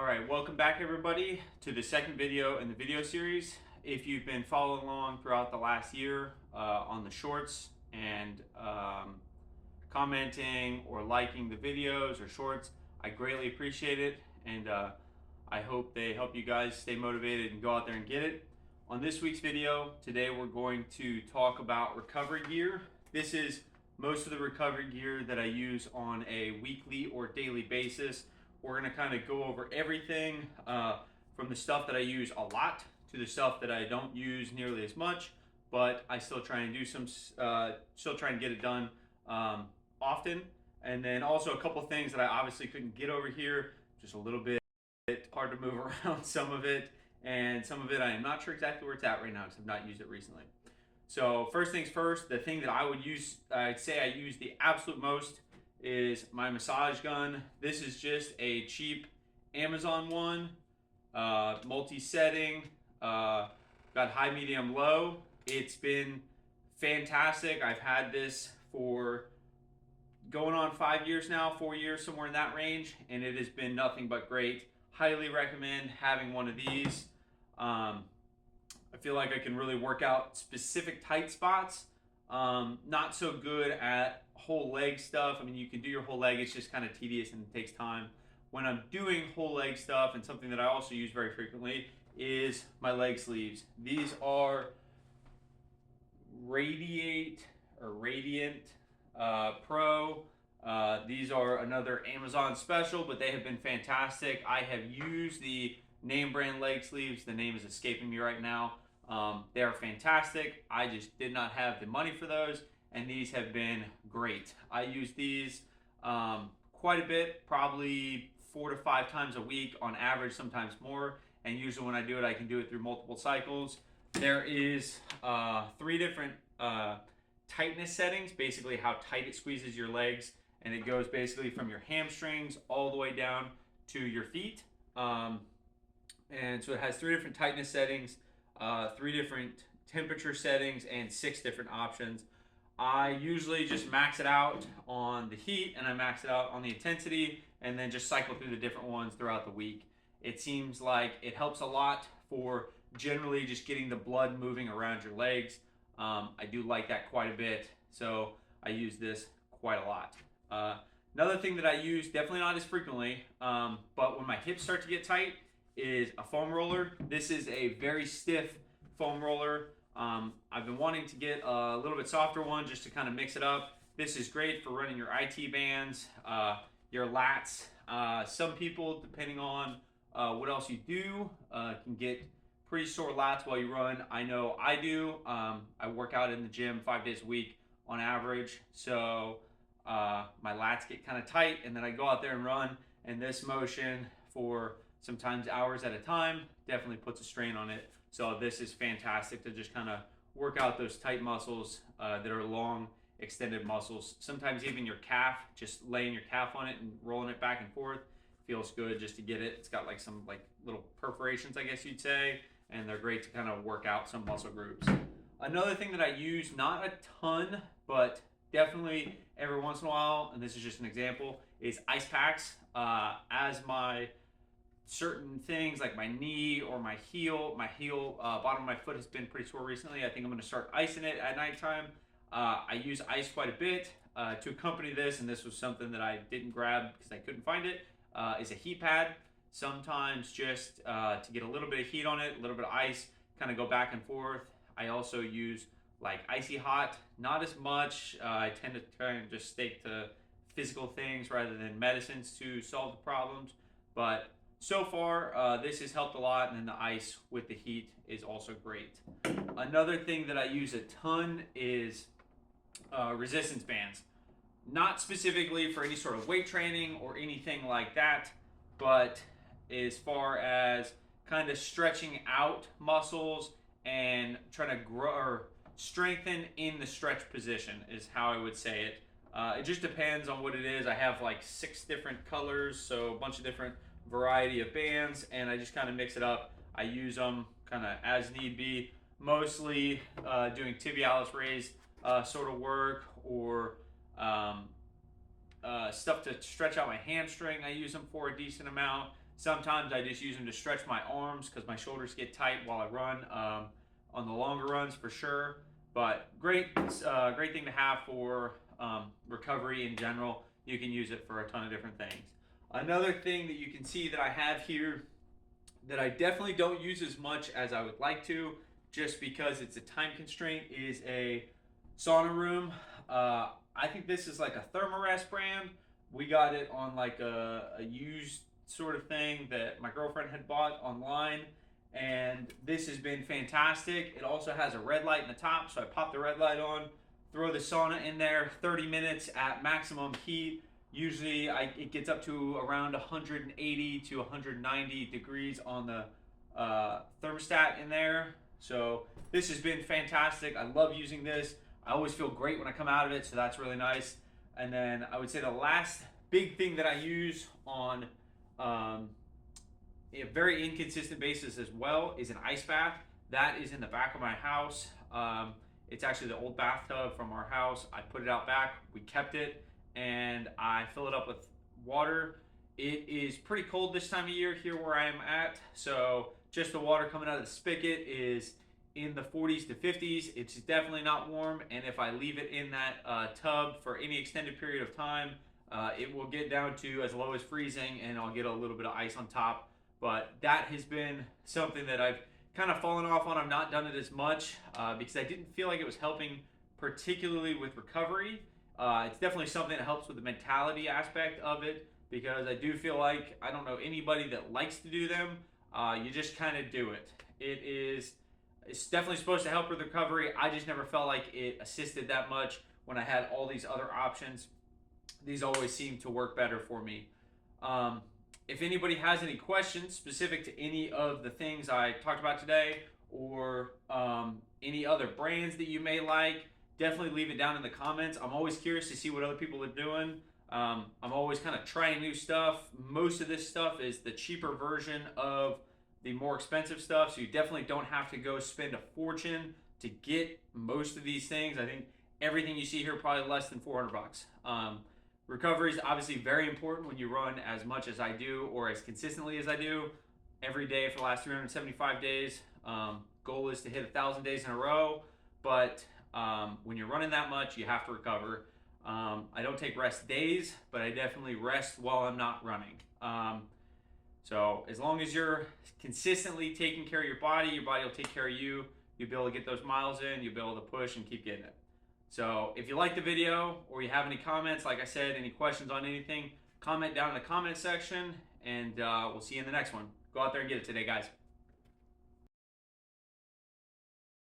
All right, welcome back everybody to the second video in the video series. If you've been following along throughout the last year on the shorts and commenting or liking the videos or shorts, I greatly appreciate it, and I hope they help you guys stay motivated and go out there and get it. On this week's video, today we're going to talk about recovery gear. This is most of the recovery gear that I use on a weekly or daily basis. We're going to kind of go over everything from the stuff that I use a lot to the stuff that I don't use nearly as much, but I still try and do some, still try and get it done often. And then also a couple things that I obviously couldn't get over here, just a little bit hard to move around some of it, and some of it I am not sure exactly where it's at right now because I've not used it recently. So first things first, the thing that I would use, I'd say I use the absolute most is my massage gun. This is just a cheap Amazon one, multi-setting, got high, medium, low. It's been fantastic. I've had this for going on 5 years now, 4 years, somewhere in that range, and it has been nothing but great. Highly recommend having one of these. I feel like I can really work out specific tight spots. Not so good at whole leg stuff. I mean, you can do your whole leg, it's just kind of tedious and it takes time. When I'm doing whole leg stuff, and something that I also use very frequently is my leg sleeves. These are Radiant Pro. These are another Amazon special, but they have been fantastic. I have used the name brand leg sleeves. The name is escaping me right now. They are fantastic. I just did not have the money for those, and these have been great. I use these quite a bit, probably 4 to 5 times a week on average, sometimes more. And usually when I do it, I can do it through multiple cycles. There is 3 different tightness settings, basically how tight it squeezes your legs, and it goes basically from your hamstrings all the way down to your feet. And so it has 3 different tightness settings, 3 different temperature settings, and 6 different options. I usually just max it out on the heat, and I max it out on the intensity, and then just cycle through the different ones throughout the week. It seems like it helps a lot for generally just getting the blood moving around your legs. I do like that quite a bit, so I use this quite a lot. Another thing that I use, definitely not as frequently, but when my hips start to get tight, is a foam roller. This is a very stiff foam roller. I've been wanting to get a little bit softer one just to kind of mix it up. This is great for running your IT bands, your lats. Some people, depending on what else you do, can get pretty sore lats while you run. I know I do. I work out in the gym 5 days a week on average, so my lats get kind of tight, and then I go out there and run, and this motion for sometimes hours at a time definitely puts a strain on it. So this is fantastic to just kind of work out those tight muscles that are long, extended muscles. Sometimes even your calf, just laying your calf on it and rolling it back and forth feels good just to get it. It's got like some like little perforations, I guess you'd say, and they're great to kind of work out some muscle groups. Another thing that I use, not a ton, but definitely every once in a while, and this is just an example, is ice packs. As my certain things like my knee or my heel, bottom of my foot has been pretty sore recently. I think I'm going to start icing it at nighttime. I use ice quite a bit to accompany this, and this was something that I didn't grab because I couldn't find it, is a heat pad. Sometimes just to get a little bit of heat on it, a little bit of ice, kind of go back and forth. I also use like icy hot, not as much. I tend to try and just stick to physical things rather than medicines to solve the problems, but so far, this has helped a lot, and then the ice with the heat is also great. Another thing that I use a ton is resistance bands. Not specifically for any sort of weight training or anything like that, but as far as kind of stretching out muscles and trying to grow or strengthen in the stretch position is how I would say it. It just depends on what it is. I have like 6 different colors, so a bunch of different variety of bands, and I just kind of mix it up. I use them kind of as need be, mostly doing tibialis raise sort of work, or stuff to stretch out my hamstring. I use them for a decent amount. Sometimes I just use them to stretch my arms because my shoulders get tight while I run, on the longer runs for sure. But great thing to have for recovery in general. You can use it for a ton of different things. Another thing that you can see that I have here that I definitely don't use as much as I would like to, just because it's a time constraint, is a sauna room. I think this is like a Thermarest brand. We got it on like a used sort of thing that my girlfriend had bought online, and this has been fantastic. It also has a red light in the top, so I pop the red light on, throw the sauna in there, 30 minutes at maximum heat. Usually it gets up to around 180 to 190 degrees on the thermostat in there. So this has been fantastic. I love using this. I always feel great when I come out of it, so that's really nice. And then I would say the last big thing that I use on a very inconsistent basis as well is an ice bath. That is in the back of my house. It's actually the old bathtub from our house. I put it out back. We kept it, and I fill it up with water. It is pretty cold this time of year here where I am at, so just the water coming out of the spigot is in the 40s to 50s. It's definitely not warm, and if I leave it in that tub for any extended period of time, it will get down to as low as freezing, and I'll get a little bit of ice on top. But that has been something that I've kind of fallen off on. I've not done it as much because I didn't feel like it was helping particularly with recovery. It's definitely something that helps with the mentality aspect of it, because I do feel like, I don't know anybody that likes to do them. You just kind of do it. It's definitely supposed to help with recovery. I just never felt like it assisted that much when I had all these other options. These always seem to work better for me. If anybody has any questions specific to any of the things I talked about today, or any other brands that you may like, definitely leave it down in the comments. I'm always curious to see what other people are doing. I'm always kind of trying new stuff. Most of this stuff is the cheaper version of the more expensive stuff, so you definitely don't have to go spend a fortune to get most of these things. I think everything you see here probably less than 400 bucks. Recovery is obviously very important when you run as much as I do, or as consistently as I do, every day for the last 375 days. Goal is to hit 1,000 days in a row, but when you're running that much, you have to recover. I don't take rest days, but I definitely rest while I'm not running. So as long as you're consistently taking care of your body will take care of you. You'll be able to get those miles in, you'll be able to push and keep getting it. So if you like the video, or you have any comments, like I said, any questions on anything, comment down in the comment section, and we'll see you in the next one. Go out there and get it today, guys.